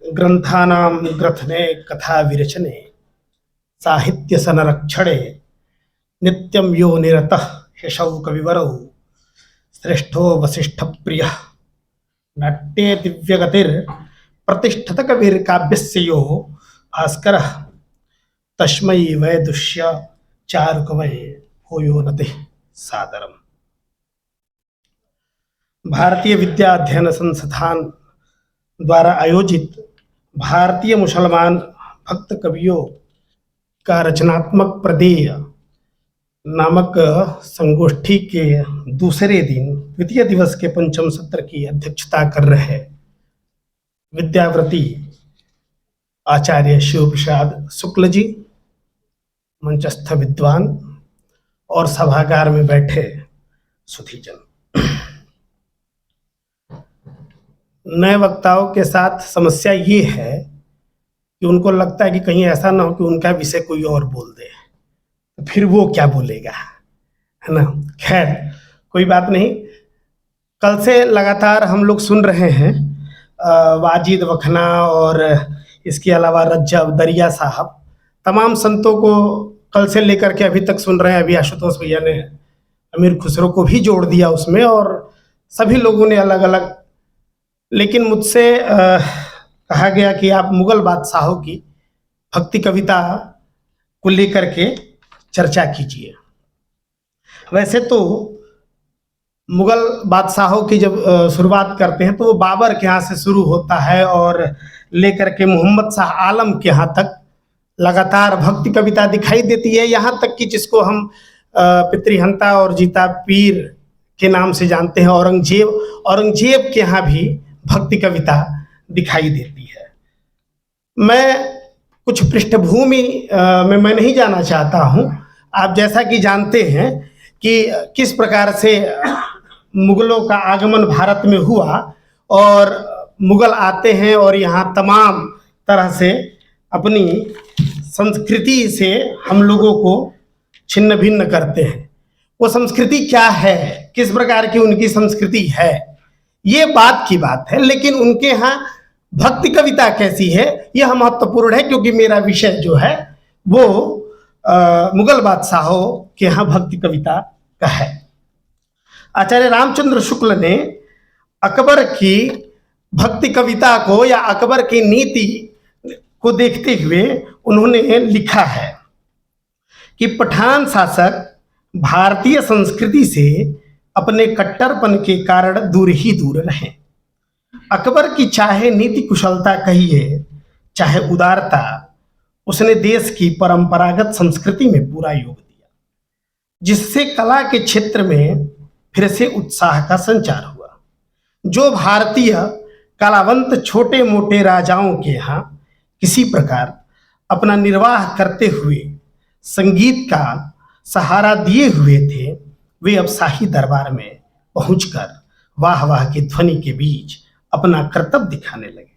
ग्रंथानां ग्रथने कथा विरचने साहित्य संरक्षणे नित्यं यो निरतः यशौ कविवरौ श्रेष्ठो वसिष्ठ प्रिय नाट्ये दिव्यगतिर प्रतिष्ठित कविर काव्यस्य यो भास्कर तस्मै वैदुष्य चारुकवये भूयो नते सादरम। भारतीय विद्या अध्ययन संस्थान द्वारा आयोजित भारतीय मुसलमान भक्त कवियों का रचनात्मक प्रदेय नामक संगोष्ठी के दूसरे दिन द्वितीय दिवस के पंचम सत्र की अध्यक्षता कर रहे विद्याव्रती आचार्य शिव प्रसाद शुक्ल जी, मंचस्थ विद्वान और सभागार में बैठे सुधीजन, नए वक्ताओं के साथ समस्या ये है कि उनको लगता है कि कहीं ऐसा ना हो कि उनका विषय कोई और बोल दे, तो फिर वो क्या बोलेगा, है ना। खैर कोई बात नहीं। कल से लगातार हम लोग सुन रहे हैं वाजिद वखना और इसके अलावा रज्जब दरिया साहब, तमाम संतों को कल से लेकर के अभी तक सुन रहे हैं। अभी आशुतोष भैया ने अमीर खुसरो को भी जोड़ दिया उसमें, और सभी लोगों ने अलग अलग। लेकिन मुझसे कहा गया कि आप मुगल बादशाहों की भक्ति कविता को लेकर के चर्चा कीजिए। वैसे तो मुगल बादशाहों की जब शुरुआत करते हैं तो वो बाबर के यहाँ से शुरू होता है और लेकर के मोहम्मद शाह आलम के यहाँ तक लगातार भक्ति कविता दिखाई देती है। यहाँ तक कि जिसको हम पितृहंता और जीता पीर के नाम से जानते हैं, औरंगजेब के यहाँ भी भक्ति कविता दिखाई देती है। मैं कुछ पृष्ठभूमि में मैं नहीं जाना चाहता हूँ। आप जैसा कि जानते हैं कि किस प्रकार से मुगलों का आगमन भारत में हुआ, और मुगल आते हैं और यहाँ तमाम तरह से अपनी संस्कृति से हम लोगों को छिन्न भिन्न करते हैं। वो संस्कृति क्या है, किस प्रकार की उनकी संस्कृति है, ये बात की बात है। लेकिन उनके यहाँ भक्ति कविता कैसी है यह महत्वपूर्ण है, क्योंकि मेरा विषय जो है वो मुगल बादशाहों के यहाँ भक्ति कविता का है। आचार्य रामचंद्र शुक्ल ने अकबर की भक्ति कविता को या अकबर की नीति को देखते हुए उन्होंने लिखा है कि पठान शासक भारतीय संस्कृति से अपने कट्टरपन के कारण दूर ही दूर रहे। अकबर की चाहे नीति कुशलता कहिए चाहे उदारता, उसने देश की परंपरागत संस्कृति में पूरा योग दिया, जिससे कला के क्षेत्र में फिर से उत्साह का संचार हुआ। जो भारतीय कलावंत छोटे मोटे राजाओं के यहाँ किसी प्रकार अपना निर्वाह करते हुए संगीत का सहारा दिए हुए थे, वे अब शाही दरबार में पहुंचकर वाह वाह की ध्वनि के बीच अपना कर्तव्य दिखाने लगे।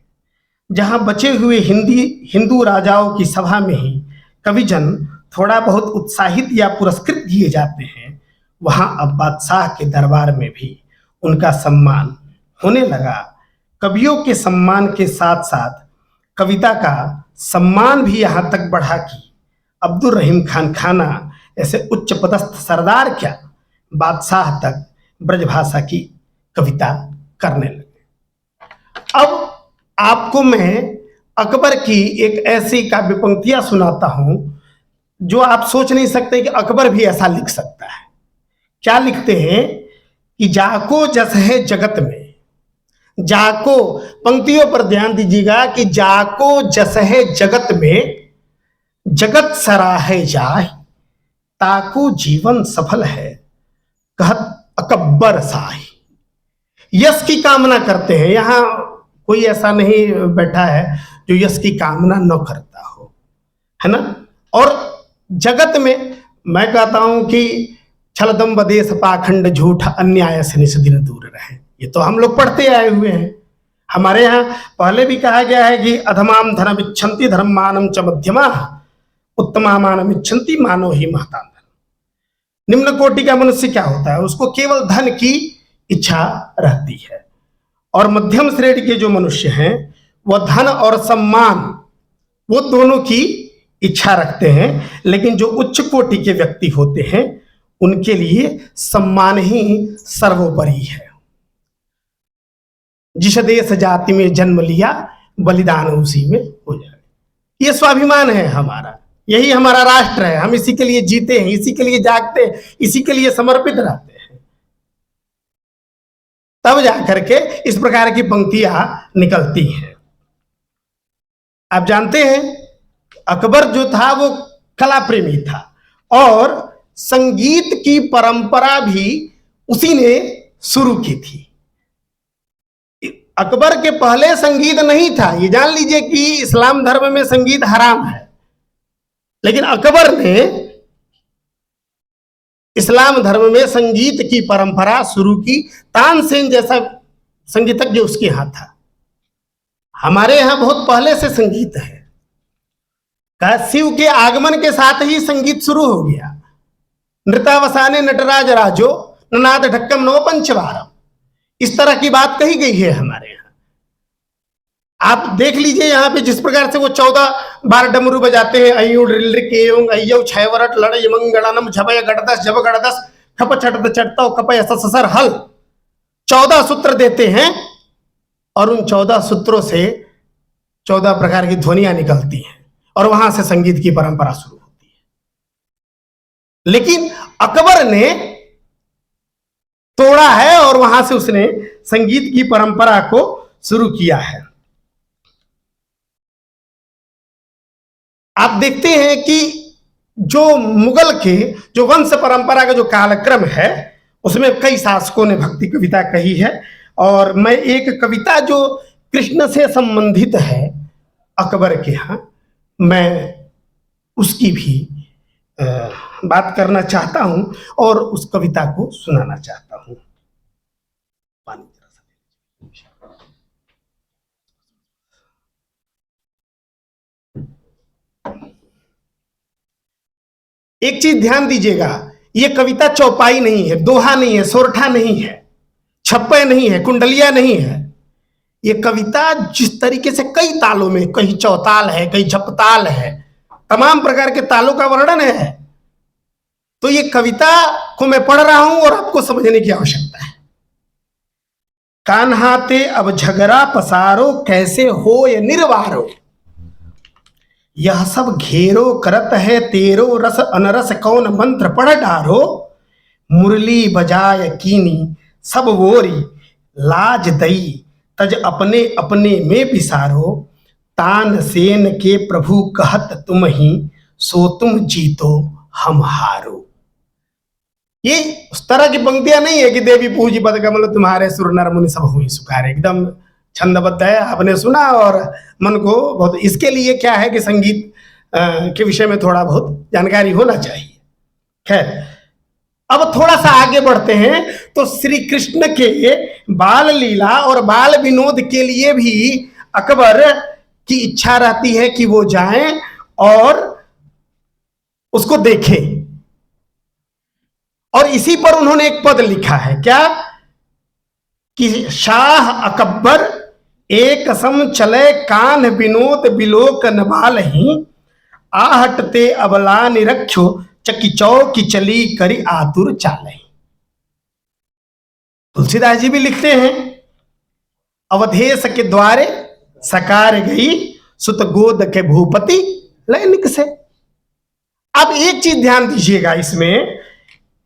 जहां बचे हुए हिंदू राजाओं की सभा में ही कविजन थोड़ा बहुत उत्साहित या पुरस्कृत किए जाते हैं, वहां अब बादशाह के दरबार में भी उनका सम्मान होने लगा। कवियों के सम्मान के साथ साथ कविता का सम्मान भी यहाँ तक बढ़ा कि अब्दुल रहीम खान खाना ऐसे उच्च पदस्थ सरदार क्या बादशाह तक ब्रजभाषा की कविता करने लगे। अब आपको मैं अकबर की एक ऐसी काव्य पंक्तियां सुनाता हूं जो आप सोच नहीं सकते कि अकबर भी ऐसा लिख सकता है। क्या लिखते हैं कि जाको जस है जगत में, जाको, पंक्तियों पर ध्यान दीजिएगा कि जाको जस है जगत में, जगत सराहे जाए, ताको जीवन सफल है, कहत अकबर साही। यश की कामना करते हैं। यहाँ कोई ऐसा नहीं बैठा है जो यश की कामना न करता हो, है ना। और जगत में मैं कहता हूं कि छलदम बदेश पाखंड झूठ अन्याय से निस्दिन दूर रहे। ये तो हम लोग पढ़ते आए हुए हैं। हमारे यहाँ पहले भी कहा गया है कि अधमाम धनम इच्छन्ति धर्म मानम च मध्यमा उत्तमा मानम इच्छन्ति मानो ही महतान। निम्न कोटि का मनुष्य क्या होता है, उसको केवल धन की इच्छा रहती है, और मध्यम श्रेणी के जो मनुष्य हैं वह धन और सम्मान वो दोनों की इच्छा रखते हैं, लेकिन जो उच्च कोटि के व्यक्ति होते हैं उनके लिए सम्मान ही सर्वोपरि है। जिस देश जाति में जन्म लिया बलिदान उसी में हो जाए, ये स्वाभिमान है हमारा, यही हमारा राष्ट्र है, हम इसी के लिए जीते हैं, इसी के लिए जागते हैं, इसी के लिए समर्पित रहते हैं। तब जाकर के इस प्रकार की पंक्तियां निकलती हैं। आप जानते हैं अकबर जो था वो कला प्रेमी था और संगीत की परंपरा भी उसी ने शुरू की थी। अकबर के पहले संगीत नहीं था, ये जान लीजिए कि इस्लाम धर्म में संगीत हराम है, लेकिन अकबर ने इस्लाम धर्म में संगीत की परंपरा शुरू की। तानसेन जैसा संगीतज्ञ उसके यहां था। हमारे यहां बहुत पहले से संगीत है, शिव के आगमन के साथ ही संगीत शुरू हो गया। नृतावसाने नटराज राजो ननाद ढक्कम नव पंचवारम, इस तरह की बात कही गई है हमारे यहाँ। आप देख लीजिए यहाँ पे जिस प्रकार से वो 14 बार डमरू बजाते हैं, अयु ड्रिल के अय्यौ छैवरट लड़ यमंगणनम झपय गड़दस जब गड़दस खप छट चटता कपय ससर हल, 14 सूत्र देते हैं और उन 14 सूत्रों से 14 प्रकार की ध्वनियां निकलती हैं और वहां से संगीत की परंपरा शुरू होती है। लेकिन अकबर ने तोड़ा है और वहां से उसने संगीत की परंपरा को शुरू किया है। आप देखते हैं कि जो मुगल के जो वंश परंपरा का जो कालक्रम है उसमें कई शासकों ने भक्ति कविता कही है, और मैं एक कविता जो कृष्ण से संबंधित है अकबर के यहाँ, मैं उसकी भी बात करना चाहता हूं और उस कविता को सुनाना चाहता हूं। एक चीज ध्यान दीजिएगा, ये कविता चौपाई नहीं है, दोहा नहीं है, सोरठा नहीं है, छप्पे नहीं है, कुंडलिया नहीं है। ये कविता जिस तरीके से कई तालों में, कहीं चौताल है, कहीं झपताल है, तमाम प्रकार के तालों का वर्णन है। तो ये कविता को मैं पढ़ रहा हूं और आपको समझने की आवश्यकता है। कान्हाते अब झगड़ा पसारो कैसे हो ये निर्वारो, यह सब घेरो करत है तेरो रस अनरस कौन मंत्र पढ़ डारो, मुरली बजाय कीनी सब वोरी लाज दई तज अपने अपने में पिसारो, तानसेन के प्रभु कहत तुम ही सो तुम जीतो हम हारो। ये उस तरह की पंक्तियां नहीं है कि देवी पूजी पद कमल तुम्हारे सुर नर मुनि सब हुई सुखारे, एकदम छंदबद्ध है, आपने सुना और मन को बहुत। इसके लिए क्या है कि संगीत के विषय में थोड़ा बहुत जानकारी होना चाहिए। खैर, अब थोड़ा सा आगे बढ़ते हैं तो श्री कृष्ण के बाल लीला और बाल विनोद के लिए भी अकबर की इच्छा रहती है कि वो जाएं और उसको देखें, और इसी पर उन्होंने एक पद लिखा है, क्या कि शाह अकबर एक सम चले कान विनोद बिलोक नबाल ही, आहटते अबला निरक्षो चकी चौकी चली करी आतुर चाले। तुलसीदास जी भी लिखते हैं, अवधेश के द्वारे सकार गई सुत गोद के भूपति लैनिक से। अब एक चीज ध्यान दीजिएगा इसमें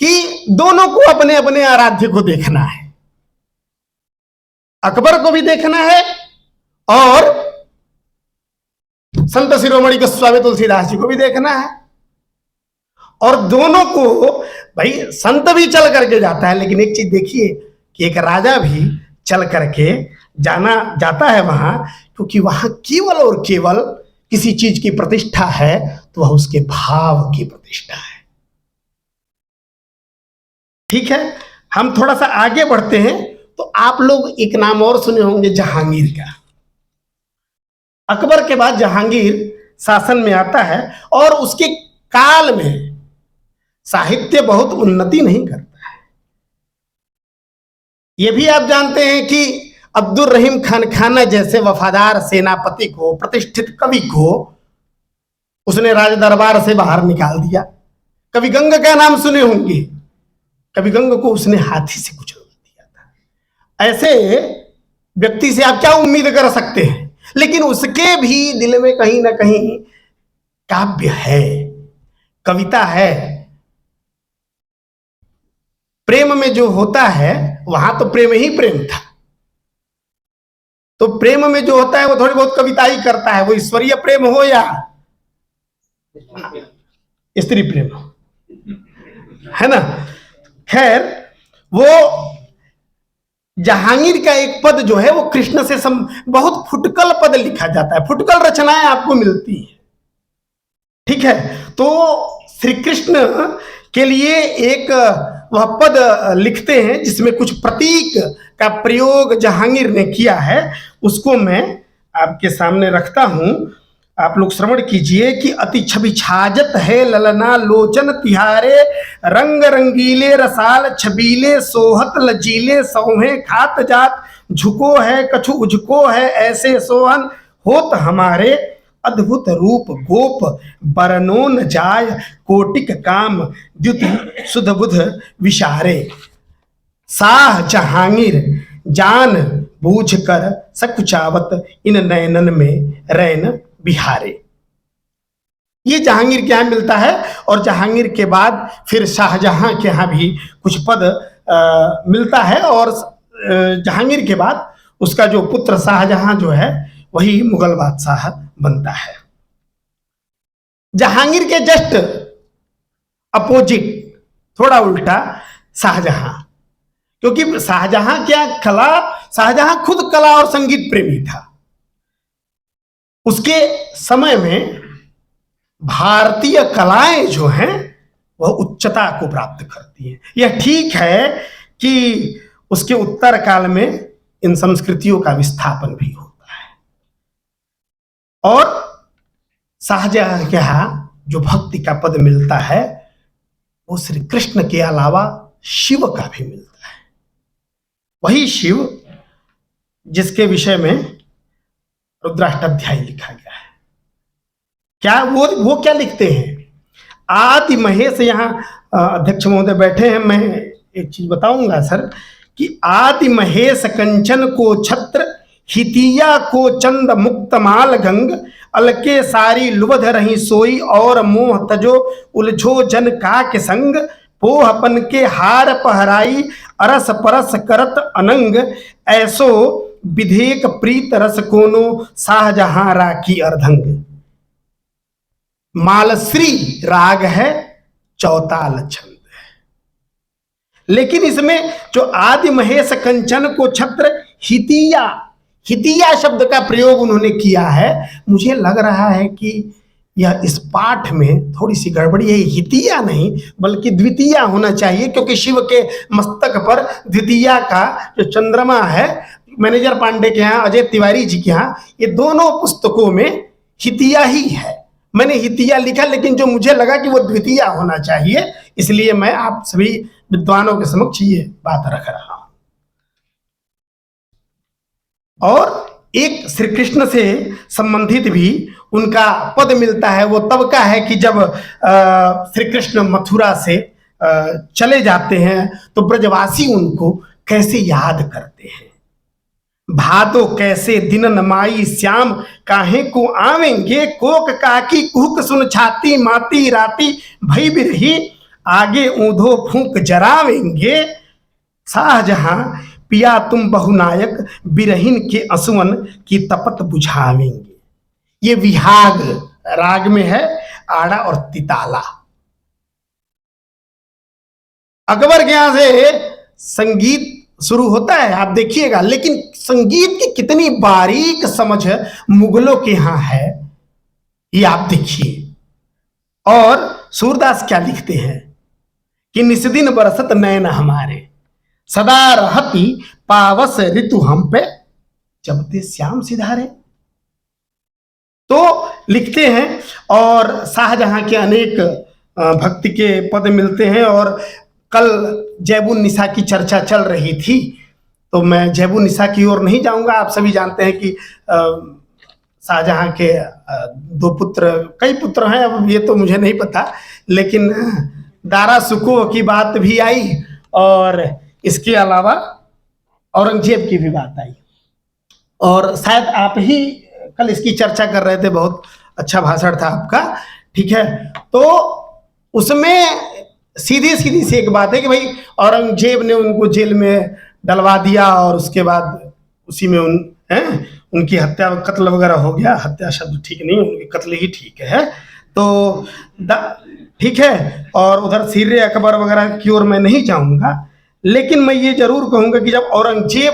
कि दोनों को अपने अपने आराध्य को देखना है, अकबर को भी देखना है और संत शिरोमणि गोस्वामी तुलसीदास जी को भी देखना है। और दोनों को, भाई संत भी चल करके जाता है, लेकिन एक चीज देखिए कि एक राजा भी चल करके जाता है वहां, क्योंकि वहां केवल और केवल किसी चीज की प्रतिष्ठा है तो वह उसके भाव की प्रतिष्ठा है। ठीक है, हम थोड़ा सा आगे बढ़ते हैं तो आप लोग एक नाम और सुने होंगे, जहांगीर का। अकबर के बाद जहांगीर शासन में आता है और उसके काल में साहित्य बहुत उन्नति नहीं करता है। यह भी आप जानते हैं कि अब्दुल रहीम खान खाना जैसे वफादार सेनापति को, प्रतिष्ठित कवि को उसने राज दरबार से बाहर निकाल दिया। कवि गंग का नाम सुने होंगे, कवि गंग को उसने हाथी से कुचल दिया था। ऐसे व्यक्ति से आप क्या उम्मीद कर सकते हैं? लेकिन उसके भी दिल में कहीं ना कहीं काव्य है, कविता है। प्रेम में जो होता है वहां तो प्रेम ही प्रेम था, तो प्रेम में जो होता है वो थोड़ी बहुत कविता ही करता है, वो ईश्वरीय प्रेम हो या स्त्री प्रेम हो, है ना। खैर, वो जहांगीर का एक पद जो है वो कृष्ण से बहुत फुटकल पद लिखा जाता है, फुटकल रचनाएं आपको मिलती है, ठीक है। तो श्री कृष्ण के लिए एक वह पद लिखते हैं जिसमें कुछ प्रतीक का प्रयोग जहांगीर ने किया है, उसको मैं आपके सामने रखता हूं, आप लोग श्रवण कीजिए कि अति छवि छाजत है ललना लोचन तिहारे, रंग रंगीले रसाल छबीले सोहत लजीले सौहे खात जात, झुको है कछु उझको है ऐसे सोहन होत हमारे, अद्भुत रूप गोप बरनो न जाय कोटिक काम द्युति सुध बुध विशारे, साह जहांगीर जान बूझ कर सकुचावत इन नयनन में रैन बिहारे। ये जहांगीर के यहां मिलता है, और जहांगीर के बाद फिर शाहजहां के यहां भी कुछ पद मिलता है, और जहांगीर के बाद उसका जो पुत्र शाहजहां जो है वही मुगल बादशाह बनता है। जहांगीर के जस्ट अपोजिट, थोड़ा उल्टा, शाहजहां, क्योंकि शाहजहां क्या कला, शाहजहां खुद कला और संगीत प्रेमी था। उसके समय में भारतीय कलाएं जो हैं वह उच्चता को प्राप्त करती हैं। यह ठीक है कि उसके उत्तर काल में इन संस्कृतियों का विस्थापन भी होता है, और शाहजहां के यहां जो भक्ति का पद मिलता है वो श्री कृष्ण के अलावा शिव का भी मिलता है। वही शिव जिसके विषय में रुद्राष्टाध्यायी लिखा गया है। क्या वो क्या लिखते हैं? आदि महेश, यहाँ अध्यक्ष महोदय बैठे हैं, मैं एक चीज बताऊंगा सर, कि आदि महेश कंचन को छत्र, हितिया को चंद मुक्त माल गंग, अलके सारी लुबध रही सोई, और मोह तजो उलझो जन का के संग, पोहपन के हार पहराई, अरस परस करत अनंग, ऐसो विधेक प्रीत रस कोनो, शाहजहां राखी अर्धंग। मालश्री राग है, चौताल छंद है, लेकिन इसमें जो आदि महेश कंचन को छत्र, हितिया, हितिया शब्द का प्रयोग उन्होंने किया है। मुझे लग रहा है कि यह इस पाठ में थोड़ी सी गड़बड़ी है, हितिया नहीं बल्कि द्वितीया होना चाहिए, क्योंकि शिव के मस्तक पर द्वितीया का जो चंद्रमा है, मैनेजर पांडे के यहाँ, अजय तिवारी जी के यहाँ, ये दोनों पुस्तकों में हितिया ही है। मैंने हितिया लिखा, लेकिन जो मुझे लगा कि वो द्वितीया होना चाहिए, इसलिए मैं आप सभी विद्वानों के समक्ष ये बात रख रहा हूं। और एक श्री कृष्ण से संबंधित भी उनका पद मिलता है। वो तब का है कि जब श्री कृष्ण मथुरा से चले जाते हैं तो ब्रजवासी उनको कैसे याद करते हैं। भादो कैसे दिनन माई श्याम काहे को आवेंगे, कोक काकी कुहक सुन छाती, माती राती भई बिरही, आगे ऊंधो फूंक जरावेंगे, शाहजहां पिया तुम बहुनायक, बिरहिन के असुवन की तपत बुझावेंगे। ये विहाग राग में है, आड़ा और तिताला। अकबर के यहां से संगीत शुरू होता है, आप देखिएगा, लेकिन संगीत की कितनी बारीक समझ मुगलों के यहां है, ये आप देखिए। और सूरदास क्या लिखते हैं कि निस्दिन बरसत नैन हमारे, सदा रहती पावस ऋतु हम पे, जब ते श्याम सिधारे। तो लिखते हैं, और शाहजहां के अनेक भक्ति के पद मिलते हैं। और कल जैबुन निसा की चर्चा चल रही थी, तो मैं जैबुन निसा की ओर नहीं जाऊंगा। आप सभी जानते हैं कि शाहजहां के दो पुत्र, कई पुत्र हैं, अब ये तो मुझे नहीं पता, लेकिन दारा सुको की बात भी आई और इसके अलावा औरंगजेब की भी बात आई। और शायद आप ही कल इसकी चर्चा कर रहे थे, बहुत अच्छा भाषण था आपका, ठीक है। तो उसमें सीधी सीधी सी एक बात है कि भाई औरंगजेब ने उनको जेल में डलवा दिया और उसके बाद उसी में उनकी हत्या, कत्ल वगैरह हो गया। हत्या शब्द ठीक नहीं, उनकी कत्ल ही ठीक है। तो ठीक है, और उधर सिर अकबर वगैरह की ओर मैं नहीं जाऊंगा, लेकिन मैं ये जरूर कहूंगा कि जब औरंगजेब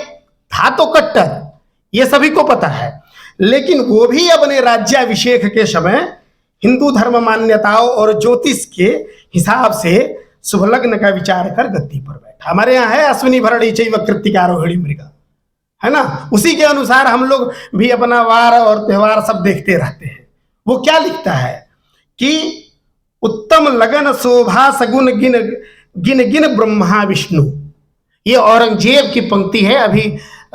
था तो कट्टर, ये सभी को पता है, लेकिन वो भी अपने राज्याभिषेक के समय हिंदू धर्म मान्यताओं और ज्योतिष के हिसाब से शुभ लग्न का विचार कर गद्दी पर बैठा। हमारे यहाँ है अश्विनी भरणी चैव कृत्तिका रोहिणी मृगा, है ना, उसी के अनुसार हम लोग भी अपना वार और त्योहार सब देखते रहते हैं। वो क्या लिखता है कि उत्तम लगन शोभा सगुन गिन गिन गिन ब्रह्मा विष्णु। ये औरंगजेब की पंक्ति है। अभी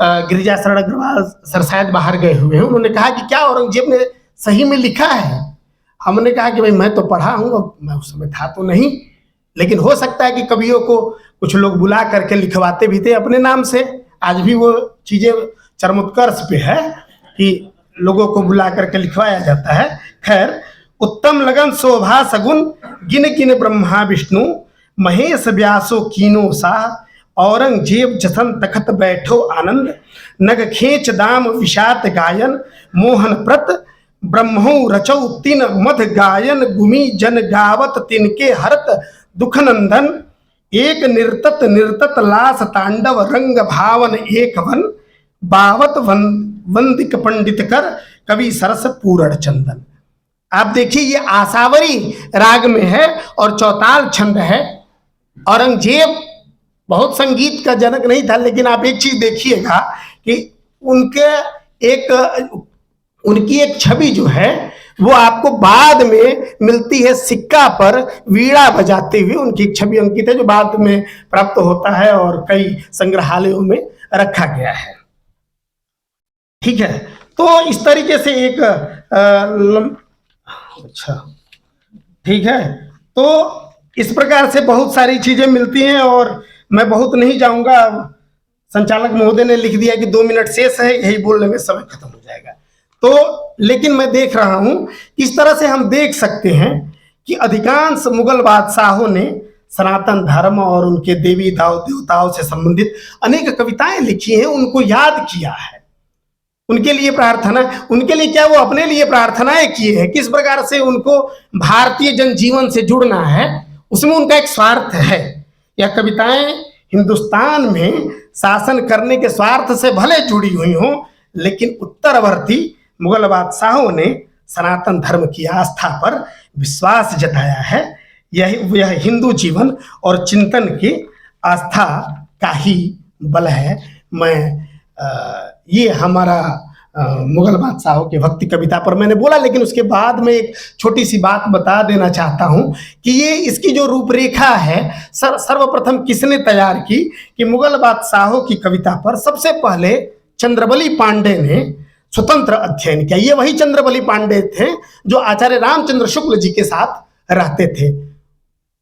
गिरिजा शरण अग्रवाल सर शायद बाहर गए हुए हैं, उन्होंने कहा कि क्या औरंगजेब ने सही में लिखा है। हमने कहा कि भाई मैं तो पढ़ा हूँ, मैं उस समय था तो नहीं, लेकिन हो सकता है कि कवियों को कुछ लोग बुला करके लिखवाते भी थे अपने नाम से। आज भी वो चीजें चरमोत्कर्ष पे है कि लोगों को बुला करके लिखवाया जाता है। खैर, उत्तम लगन शोभा सगुन गिन गिन ब्रह्मा विष्णु, महेश व्यासो कीनो साह, औरंगजेब जसन तखत बैठो आनंद, नग खेच दाम विषात गायन, मोहन प्रत ब्रह्मो रचौ तिन मध गायन, गुमी जन गावत तिनके हरत दुख नंदन, एक निर्तत निर्तत लास तांडव रंग भावन एक वन, बावत वंदिक पंडित कर कवि सरस पूरण चंदन। आप देखिए, ये आसावरी राग में है और चौताल छंद है। औरंगजेब बहुत संगीत का जनक नहीं था, लेकिन आप एक चीज देखिएगा कि उनकी एक छवि जो है वो आपको बाद में मिलती है सिक्का पर वीणा बजाते हुए। उनकी एक छवि अंकित है जो बाद में प्राप्त होता है और कई संग्रहालयों में रखा गया है, ठीक है। तो इस तरीके से एक अच्छा, ठीक है। तो इस प्रकार से बहुत सारी चीजें मिलती हैं और मैं बहुत नहीं जाऊंगा। संचालक महोदय ने लिख दिया कि 2 मिनट शेष है, यही बोलने में समय खत्म हो जाएगा। तो लेकिन मैं देख रहा हूं, इस तरह से हम देख सकते हैं कि अधिकांश मुगल बादशाहों ने सनातन धर्म और उनके देवी देवताओं से संबंधित अनेक कविताएं लिखी हैं, उनको याद किया है, उनके लिए प्रार्थना, उनके लिए क्या, वो अपने लिए प्रार्थनाएं किए हैं। किस प्रकार से उनको भारतीय जनजीवन से जुड़ना है, उसमें उनका एक स्वार्थ है। यह कविताएं हिंदुस्तान में शासन करने के स्वार्थ से भले जुड़ी हुई हों, लेकिन उत्तरवर्ती मुगल बादशाहों ने सनातन धर्म की आस्था पर विश्वास जताया है। यह हिंदू जीवन और चिंतन की आस्था का ही बल है। ये हमारा मुगल बादशाहों के भक्ति कविता पर मैंने बोला, लेकिन उसके बाद में एक छोटी सी बात बता देना चाहता हूं कि ये इसकी जो रूपरेखा है सर्वप्रथम किसने तैयार की, कि मुगल बादशाहों की कविता पर सबसे पहले चंद्रबली पांडे ने स्वतंत्र अध्ययन किया। ये वही चंद्रबली पांडे थे जो आचार्य रामचंद्र शुक्ल जी के साथ रहते थे।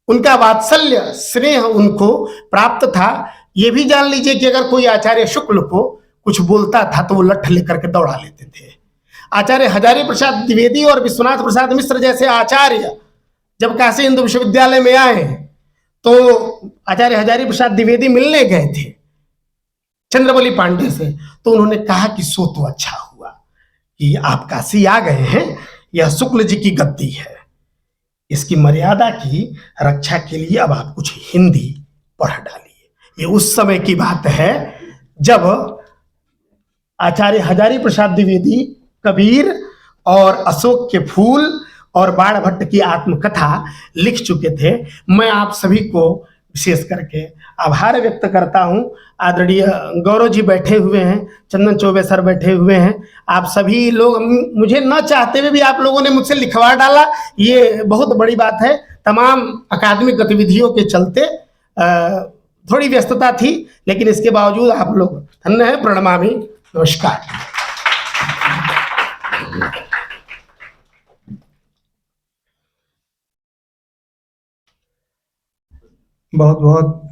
उनका वात्सल्य स्नेह उनको प्राप्त था। ये भी जान लीजिए कि अगर कोई आचार्य शुक्ल को कुछ बोलता था तो वो लठ लेकर के दौड़ा लेते थे। आचार्य हजारी प्रसाद द्विवेदी और विश्वनाथ प्रसाद मिश्र जैसे आचार्य जब काशी हिंदू विश्वविद्यालय में आए तो आचार्य हजारी प्रसाद द्विवेदी मिलने गए थे चंद्रबली पांडे से, तो उन्होंने कहा कि सो तो अच्छा हुआ कि आप काशी आ गए हैं, यह शुक्ल जी की गद्दी है, इसकी मर्यादा की रक्षा के लिए अब आप कुछ हिंदी पढ़ डालिए। ये उस समय की बात है जब आचार्य हजारी प्रसाद द्विवेदी कबीर और अशोक के फूल और बाण भट्ट की आत्मकथा लिख चुके थे। मैं आप सभी को विशेष करके आभार व्यक्त करता हूं। आदरणीय गौरव जी बैठे हुए हैं, चंदन चौबे सर बैठे हुए हैं, आप सभी लोग, मुझे न चाहते हुए भी आप लोगों ने मुझसे लिखवा डाला, ये बहुत बड़ी बात है। तमाम अकादमिक गतिविधियों के चलते थोड़ी व्यस्तता थी, लेकिन इसके बावजूद आप लोग धन्य हैं। प्रणमामि, नमस्कार। बहुत बहुत